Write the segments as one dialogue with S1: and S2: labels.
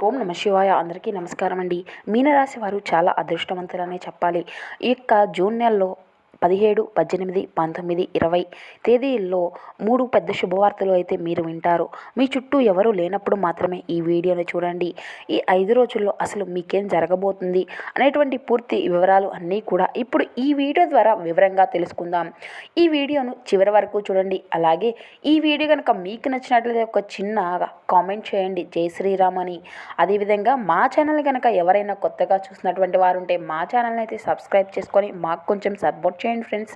S1: ఓం నమ శివాయ. అందరికీ నమస్కారం అండి. మీనరాశి వారు చాలా అదృష్టవంతులనే చెప్పాలి. ఈ యొక్క జూన్ నెలలో 17, 18, 19, 20 తేదీల్లో 3 పెద్ద శుభవార్తలు అయితే మీరు వింటారు. మీ చుట్టూ ఎవరు లేనప్పుడు మాత్రమే ఈ వీడియోని చూడండి. ఈ 5 రోజుల్లో అసలు మీకేం జరగబోతుంది అనేటువంటి పూర్తి వివరాలు అన్నీ కూడా ఇప్పుడు ఈ వీడియో ద్వారా వివరంగా తెలుసుకుందాం. ఈ వీడియోను చివరి వరకు చూడండి. అలాగే ఈ వీడియో కనుక మీకు నచ్చినట్లయితే ఒక చిన్న కామెంట్ చేయండి, జై శ్రీరామ్ అని. అదేవిధంగా మా ఛానల్ కనుక ఎవరైనా కొత్తగా చూసినటువంటి వారు ఉంటే మా ఛానల్ని అయితే సబ్స్క్రైబ్ చేసుకొని మాకు కొంచెం సపోర్ట్ చేయండి ఫ్రెండ్స్.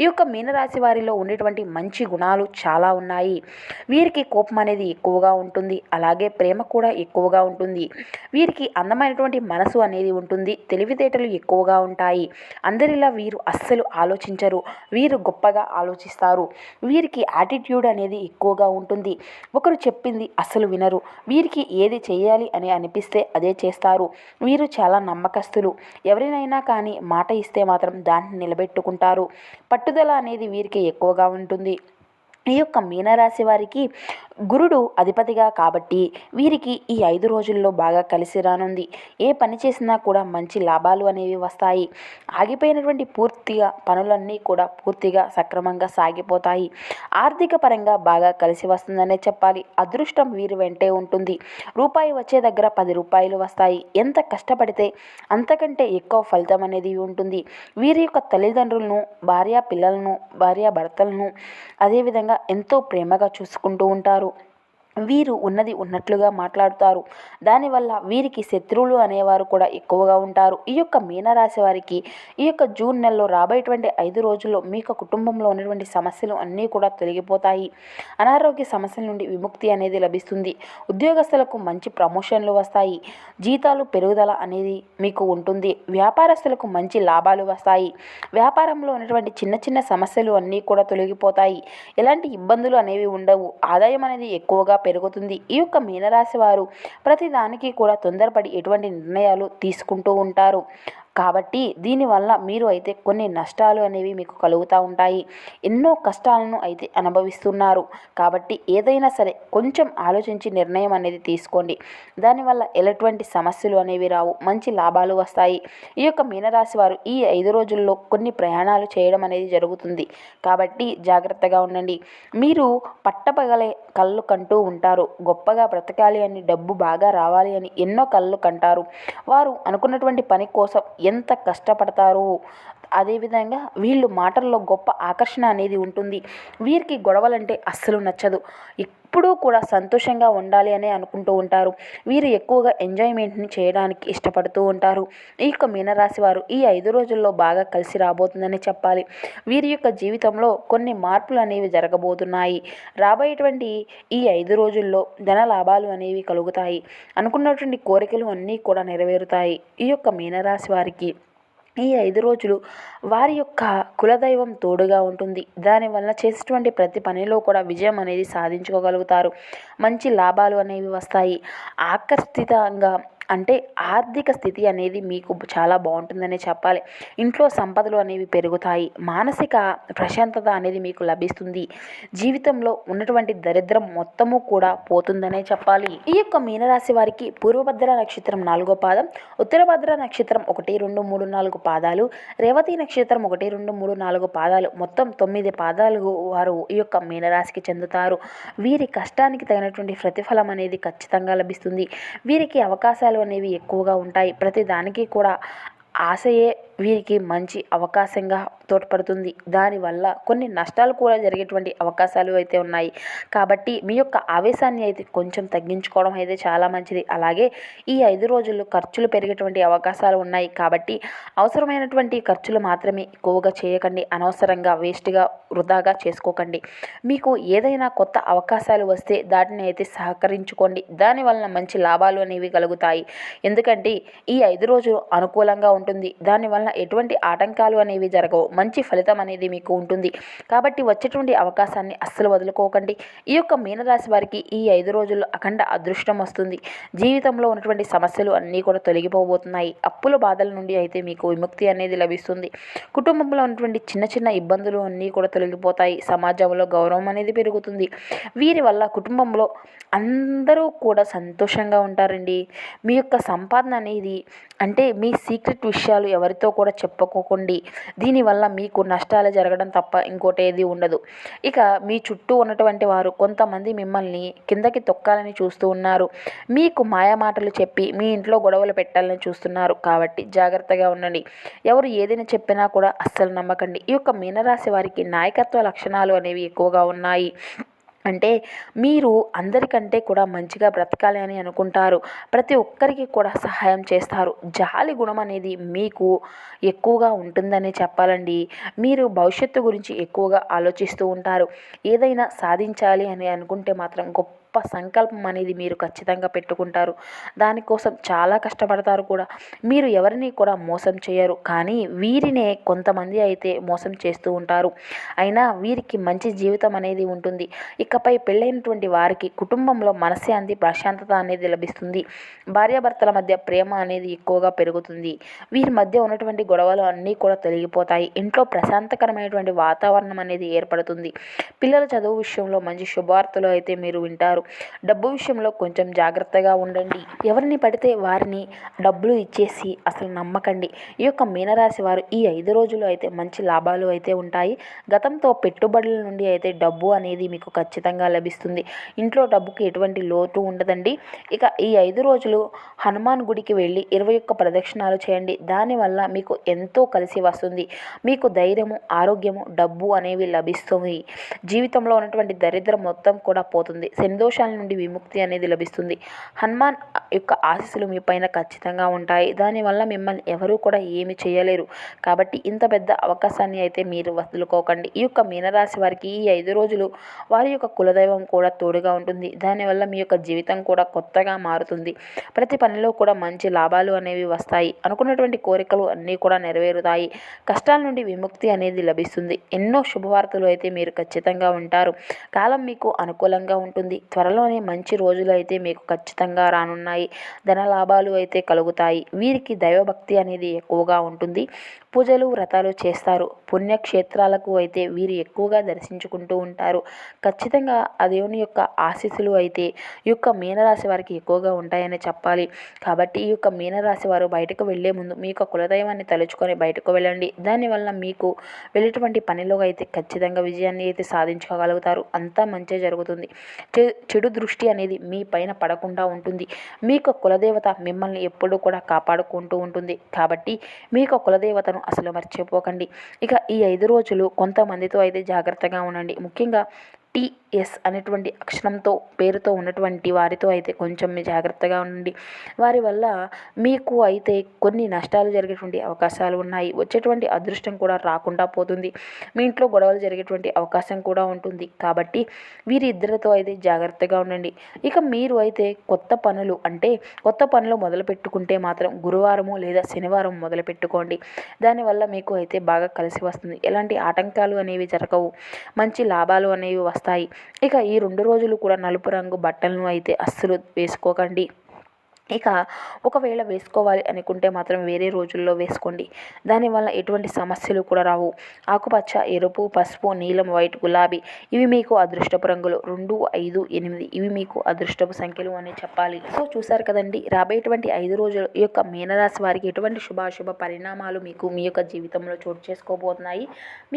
S1: ఈ యొక్క మీనరాశి వారిలో ఉండేటువంటి మంచి గుణాలు చాలా ఉన్నాయి. వీరికి కోపం అనేది ఎక్కువగా ఉంటుంది, అలాగే ప్రేమ కూడా ఎక్కువగా ఉంటుంది. వీరికి అందమైనటువంటి మనసు అనేది ఉంటుంది, తెలివితేటలు ఎక్కువగా ఉంటాయి. అందరిలా వీరు అస్సలు ఆలోచించరు, వీరు గొప్పగా ఆలోచిస్తారు. వీరికి యాటిట్యూడ్ అనేది ఎక్కువగా ఉంటుంది. ఒకరు చెప్పింది అస్సలు వినరు. వీరికి ఏది చేయాలి అని అనిపిస్తే అదే చేస్తారు. వీరు చాలా నమ్మకస్తులు. ఎవరినైనా కానీ మాట ఇస్తే మాత్రం దాన్ని నిలబెట్టుకుంటారు. పట్టుదల అనేది వీరికి ఎక్కువగా ఉంటుంది. ఈ యొక్క మీనరాశి వారికి గురుడు అధిపతిగా కాబట్టి వీరికి ఈ 5 రోజుల్లో బాగా కలిసి రానుంది. ఏ పని చేసినా కూడా మంచి లాభాలు అనేవి వస్తాయి. ఆగిపోయినటువంటి పూర్తిగా పనులన్నీ కూడా పూర్తిగా సక్రమంగా సాగిపోతాయి. ఆర్థిక పరంగా బాగా కలిసి వస్తుందనే చెప్పాలి. అదృష్టం వీరి వెంటే ఉంటుంది. రూపాయి వచ్చే దగ్గర 10 రూపాయలు వస్తాయి. ఎంత కష్టపడితే అంతకంటే ఎక్కువ ఫలితం అనేది ఉంటుంది. వీరి యొక్క తల్లిదండ్రులను, భార్య భర్తలను అదేవిధంగా ఎంతో ప్రేమగా చూసుకుంటూ ఉంటారు. వీరు ఉన్నది ఉన్నట్లుగా మాట్లాడుతారు. దానివల్ల వీరికి శత్రువులు అనేవారు కూడా ఎక్కువగా ఉంటారు. ఈ యొక్క మీనరాశి వారికి ఈ యొక్క జూన్ నెలలో రాబోయేటువంటి 5 రోజుల్లో మీకు కుటుంబంలో ఉన్నటువంటి సమస్యలు అన్నీ కూడా తొలగిపోతాయి. అనారోగ్య సమస్యల నుండి విముక్తి అనేది లభిస్తుంది. ఉద్యోగస్తులకు మంచి ప్రమోషన్లు వస్తాయి. జీతాలు పెరుగుదల అనేది మీకు ఉంటుంది. వ్యాపారస్తులకు మంచి లాభాలు వస్తాయి. వ్యాపారంలో ఉన్నటువంటి చిన్న చిన్న సమస్యలు అన్నీ కూడా తొలగిపోతాయి. ఎలాంటి ఇబ్బందులు అనేవి ఉండవు. ఆదాయం అనేది ఎక్కువగా పెరుగుతుంది. ఈ యొక్క మీనరాశి వారు ప్రతిదానికి కూడా తొందరపడి ఎటువంటి నిర్ణయాలు తీసుకుంటూ ఉంటారు. కాబట్టి దీనివల్ల మీరు అయితే కొన్ని నష్టాలు అనేవి మీకు కలుగుతూ ఉంటాయి. ఎన్నో కష్టాలను అయితే అనుభవిస్తున్నారు. కాబట్టి ఏదైనా సరే కొంచెం ఆలోచించి నిర్ణయం అనేది తీసుకోండి. దానివల్ల ఎలాంటి సమస్యలు అనేవి రావు, మంచి లాభాలు వస్తాయి. ఈ యొక్క మీనరాశి వారు ఈ 5 రోజుల్లో కొన్ని ప్రయాణాలు చేయడం అనేది జరుగుతుంది. కాబట్టి జాగ్రత్తగా ఉండండి. మీరు పట్టపగలే కళ్ళు కంటూ ఉంటారు. గొప్పగా బ్రతకాలి అని, డబ్బు బాగా రావాలి అని ఎన్నో కళ్ళు కంటారు. వారు అనుకున్నటువంటి పని కోసం ఎంత కష్టపడతారు. అదేవిధంగా వీళ్ళు మాటల్లో గొప్ప ఆకర్షణ అనేది ఉంటుంది. వీరికి గొడవలంటే అస్సలు నచ్చదు. ఎప్పుడూ కూడా సంతోషంగా ఉండాలి అని అనుకుంటూ ఉంటారు. వీరు ఎక్కువగా ఎంజాయ్మెంట్ని చేయడానికి ఇష్టపడుతూ ఉంటారు. ఈ యొక్క మీనరాశి వారు ఈ 5 రోజుల్లో బాగా కలిసి రాబోతుందని చెప్పాలి. వీరి యొక్క జీవితంలో కొన్ని మార్పులు అనేవి జరగబోతున్నాయి. రాబోయేటువంటి ఈ 5 రోజుల్లో ధన లాభాలు అనేవి కలుగుతాయి. అనుకున్నటువంటి కోరికలు అన్నీ కూడా నెరవేరుతాయి. ఈ యొక్క మీనరాశి వారికి ఈ 5 రోజులు వారి యొక్క కులదైవం తోడుగా ఉంటుంది. దానివల్ల చేసేటువంటి ప్రతి పనిలో కూడా విజయం అనేది సాధించుకోగలుగుతారు. మంచి లాభాలు అనేవి వస్తాయి. ఆకర్షితంగా అంటే ఆర్థిక స్థితి అనేది మీకు చాలా బాగుంటుందనే చెప్పాలి. ఇంట్లో సంపదలు అనేవి పెరుగుతాయి. మానసిక ప్రశాంతత అనేది మీకు లభిస్తుంది. జీవితంలో ఉన్నటువంటి దరిద్రం మొత్తము కూడా పోతుందనే చెప్పాలి. ఈ యొక్క మీనరాశి వారికి పూర్వభద్ర నక్షత్రం 4వ పాదం, ఉత్తరభద్ర నక్షత్రం 1, 2, 3, 4 పాదాలు, రేవతి నక్షత్రం 1, 2, 3, 4 పాదాలు, మొత్తం 9 పాదాలు వారు ఈ యొక్క మీనరాశికి చెందుతారు. వీరి కష్టానికి తగినటువంటి ప్రతిఫలం అనేది ఖచ్చితంగా లభిస్తుంది. వీరికి అవకాశాలు అనేవి ఎక్కువగా ఉంటాయి. ప్రతి దానికి కూడా ఆశయే వీరికి మంచి అవకాశంగా తోడ్పడుతుంది. దానివల్ల కొన్ని నష్టాలు కూడా జరిగేటువంటి అవకాశాలు అయితే ఉన్నాయి. కాబట్టి మీ యొక్క ఆవేశాన్ని అయితే కొంచెం తగ్గించుకోవడం అయితే చాలా మంచిది. అలాగే ఈ 5 రోజుల్లో ఖర్చులు పెరిగేటువంటి అవకాశాలు ఉన్నాయి. కాబట్టి అవసరమైనటువంటి ఖర్చులు మాత్రమే ఎక్కువగా చేయకండి. అనవసరంగా వేస్ట్గా వృధాగా చేసుకోకండి. మీకు ఏదైనా కొత్త అవకాశాలు వస్తే దాటిని అయితే సహకరించుకోండి. దానివల్ల మంచి లాభాలు అనేవి కలుగుతాయి. ఎందుకంటే ఈ 5 రోజులు అనుకూలంగా ఉంటుంది. దానివల్ల దానివల్ల ఎటువంటి ఆటంకాలు అనేవి జరగవు, మంచి ఫలితం అనేది మీకు ఉంటుంది. కాబట్టి వచ్చేటువంటి అవకాశాన్ని అస్సలు వదులుకోకండి. ఈ యొక్క మీనరాశి వారికి ఈ 5 రోజుల్లో అఖండ అదృష్టం వస్తుంది. జీవితంలో ఉన్నటువంటి సమస్యలు అన్నీ కూడా తొలగిపోబోతున్నాయి. అప్పుల బాధల నుండి అయితే మీకు విముక్తి అనేది లభిస్తుంది. కుటుంబంలో ఉన్నటువంటి చిన్న చిన్న ఇబ్బందులు అన్నీ కూడా తొలగిపోతాయి. సమాజంలో గౌరవం అనేది పెరుగుతుంది. వీరి వల్ల కుటుంబంలో అందరూ కూడా సంతోషంగా ఉంటారండి. మీ యొక్క సంపాదన అనేది అంటే మీ సీక్రెట్ విషయాలు ఎవరితో కూడా చెప్పుకోకండి. దీనివల్ల మీకు నష్టాలు జరగడం తప్ప ఇంకోటి ఏది ఉండదు. ఇక మీ చుట్టూ ఉన్నటువంటి వారు కొంతమంది మిమ్మల్ని కిందకి తొక్కాలని చూస్తూ ఉన్నారు. మీకు మాయమాటలు చెప్పి మీ ఇంట్లో గొడవలు పెట్టాలని చూస్తున్నారు. కాబట్టి జాగ్రత్తగా ఉండండి. ఎవరు ఏదైనా చెప్పినా కూడా అస్సలు నమ్మకండి. ఈ యొక్క మీనరాశి వారికి నాయకత్వ లక్షణాలు అనేవి ఎక్కువగా ఉన్నాయి. అంటే మీరు అందరికంటే కూడా మంచిగా బ్రతకాలి అని అనుకుంటారు. ప్రతి ఒక్కరికి కూడా సహాయం చేస్తారు. జాలి గుణం అనేది మీకు ఎక్కువగా ఉంటుందని చెప్పాలండి. మీరు భవిష్యత్తు గురించి ఎక్కువగా ఆలోచిస్తూ ఉంటారు. ఏదైనా సాధించాలి అని అనుకుంటే మాత్రం గొప్ప సంకల్పం అనేది మీరు ఖచ్చితంగా పెట్టుకుంటారు. దానికోసం చాలా కష్టపడతారు కూడా. మీరు ఎవరిని కూడా మోసం చేయరు. కానీ వీరినే కొంతమంది అయితే మోసం చేస్తూ ఉంటారు. అయినా వీరికి మంచి జీవితం అనేది ఉంటుంది. ఇకపై పెళ్ళైనటువంటి వారికి కుటుంబంలో మనశ్శాంతి, ప్రశాంతత అనేది లభిస్తుంది. భార్యాభర్తల మధ్య ప్రేమ అనేది ఎక్కువగా పెరుగుతుంది. వీరి మధ్య ఉన్నటువంటి గొడవలు అన్నీ కూడా తొలగిపోతాయి. ఇంట్లో ప్రశాంతకరమైనటువంటి వాతావరణం అనేది ఏర్పడుతుంది. పిల్లల చదువు విషయంలో మంచి శుభవార్తలు అయితే మీరు వింటారు. డబ్బు విషయంలో కొంచెం జాగ్రత్తగా ఉండండి. ఎవరిని పడితే వారిని డబ్బులు ఇచ్చేసి అసలు నమ్మకండి. ఈ యొక్క మీనరాశి వారు ఈ 5 రోజులు అయితే మంచి లాభాలు అయితే ఉంటాయి. గతంతో పెట్టుబడుల నుండి అయితే డబ్బు అనేది మీకు ఖచ్చితంగా లభిస్తుంది. ఇంట్లో డబ్బుకి ఎటువంటి లోటు ఉండదండి. ఇక ఈ 5 రోజులు హనుమాన్ గుడికి వెళ్ళి 21 ప్రదక్షిణాలు చేయండి. దానివల్ల మీకు ఎంతో కలిసి వస్తుంది. మీకు ధైర్యము, ఆరోగ్యము, డబ్బు అనేవి లభిస్తుంది. జీవితంలో ఉన్నటువంటి దరిద్రం మొత్తం కూడా పోతుంది. దోషాల నుండి విముక్తి అనేది లభిస్తుంది. హనుమాన్ యొక్క ఆశీస్సులు మీ పైన ఖచ్చితంగా ఉంటాయి. దానివల్ల మిమ్మల్ని ఎవరూ కూడా ఏమి చేయలేరు. కాబట్టి ఇంత పెద్ద అవకాశాన్ని అయితే మీరు వదులుకోకండి. ఈ యొక్క మీనరాశి వారికి ఈ 5 రోజులు వారి యొక్క కులదైవం కూడా తోడుగా ఉంటుంది. దానివల్ల మీ యొక్క జీవితం కూడా కొత్తగా మారుతుంది. ప్రతి పనిలో కూడా మంచి లాభాలు అనేవి వస్తాయి. అనుకున్నటువంటి కోరికలు అన్నీ కూడా నెరవేరుతాయి. కష్టాల నుండి విముక్తి అనేది లభిస్తుంది. ఎన్నో శుభవార్తలు అయితే మీరు ఖచ్చితంగా ఉంటారు. కాలం మీకు అనుకూలంగా ఉంటుంది. త్వరలోనే మంచి రోజులు అయితే మీకు ఖచ్చితంగా రానున్నాయి. ధన లాభాలు అయితే కలుగుతాయి. వీరికి దైవభక్తి అనేది ఎక్కువగా ఉంటుంది. పూజలు, వ్రతాలు చేస్తారు. పుణ్యక్షేత్రాలకు అయితే వీరు ఎక్కువగా దర్శించుకుంటూ ఉంటారు. ఖచ్చితంగా ఆ దేవుని యొక్క ఆశీస్సులు అయితే ఈ యొక్క మీనరాశి వారికి ఎక్కువగా ఉంటాయని చెప్పాలి. కాబట్టి ఈ యొక్క మీనరాశి వారు బయటకు వెళ్లే ముందు మీ యొక్క కులదైవాన్ని తలుచుకొని బయటకు వెళ్ళండి. దానివల్ల మీకు వెళ్ళేటువంటి పనిలో అయితే ఖచ్చితంగా విజయాన్ని అయితే సాధించుకోగలుగుతారు. అంతా మంచి జరుగుతుంది. చెడు దృష్టి అనేది మీ పైన పడకుండా ఉంటుంది. మీ యొక్క కులదేవత మిమ్మల్ని ఎప్పుడూ కూడా కాపాడుకుంటూ ఉంటుంది. కాబట్టి మీ యొక్క కులదేవతను అసలు మర్చిపోకండి. ఇక ఈ 5 రోజులు కొంతమందితో అయితే జాగ్రత్తగా ఉండండి. ముఖ్యంగా టీఎస్ అనేటువంటి అక్షరంతో పేరుతో ఉన్నటువంటి వారితో అయితే కొంచెం జాగ్రత్తగా ఉండండి. వారి వల్ల మీకు అయితే కొన్ని నష్టాలు జరిగేటువంటి అవకాశాలు ఉన్నాయి. వచ్చేటువంటి అదృష్టం కూడా రాకుండా పోతుంది. మీ ఇంట్లో గొడవలు జరిగేటువంటి అవకాశం కూడా ఉంటుంది. కాబట్టి వీరిద్దరితో అయితే జాగ్రత్తగా ఉండండి. ఇక మీరు అయితే కొత్త పనులు మొదలు పెట్టుకుంటే మాత్రం గురువారము లేదా శనివారం మొదలు పెట్టుకోండి. దానివల్ల మీకు అయితే బాగా కలిసి వస్తుంది. ఎలాంటి ఆటంకాలు అనేవి జరగవు. మంచి లాభాలు అనేవి వస్తాయి. ఇక ఈ 2 రోజులు కూడా నలుపు రంగు బట్టలను అయితే అస్సలు వేసుకోకండి. ఇక ఒకవేళ వేసుకోవాలి అనుకుంటే మాత్రం వేరే రోజుల్లో వేసుకోండి. దానివల్ల ఎటువంటి సమస్యలు కూడా రావు. ఆకుపచ్చ, ఎరుపు, పసుపు, నీలం, వైట్, గులాబీ ఇవి మీకు అదృష్టపు రంగులు. 2, 5, 8 ఇవి మీకు అదృష్టపు సంఖ్యలు అని చెప్పాలి. సో చూసారు కదండి, రాబోయేటువంటి 5 రోజులు ఈ యొక్క మీనరాశి వారికి ఎటువంటి శుభాశుభ పరిణామాలు మీకు మీ యొక్క జీవితంలో చోటు చేసుకోబోతున్నాయి.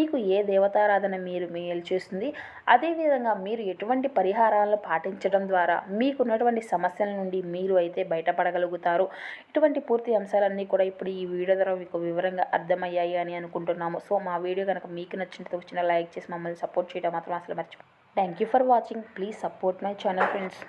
S1: మీకు ఏ దేవతారాధన మీరు మేలు చేస్తుంది, అదేవిధంగా మీరు ఎటువంటి పరిహారాలను పాటించడం ద్వారా మీకున్నటువంటి సమస్యల నుండి మీరు అయితే బయటపడగలుగుతారు. ఇటువంటి పూర్తి అంశాలన్నీ కూడా ఇప్పుడు ఈ వీడియో ద్వారా మీకు వివరంగా అర్థమయ్యాయి అని అనుకుంటున్నాము. సో మా వీడియో కనుక మీకు నచ్చినట్లయితే లైక్ చేసి మమ్మల్ని సపోర్ట్ చేయడం మాత్రం అసలు మర్చిపోండి. Thank you for watching. Please support my channel friends.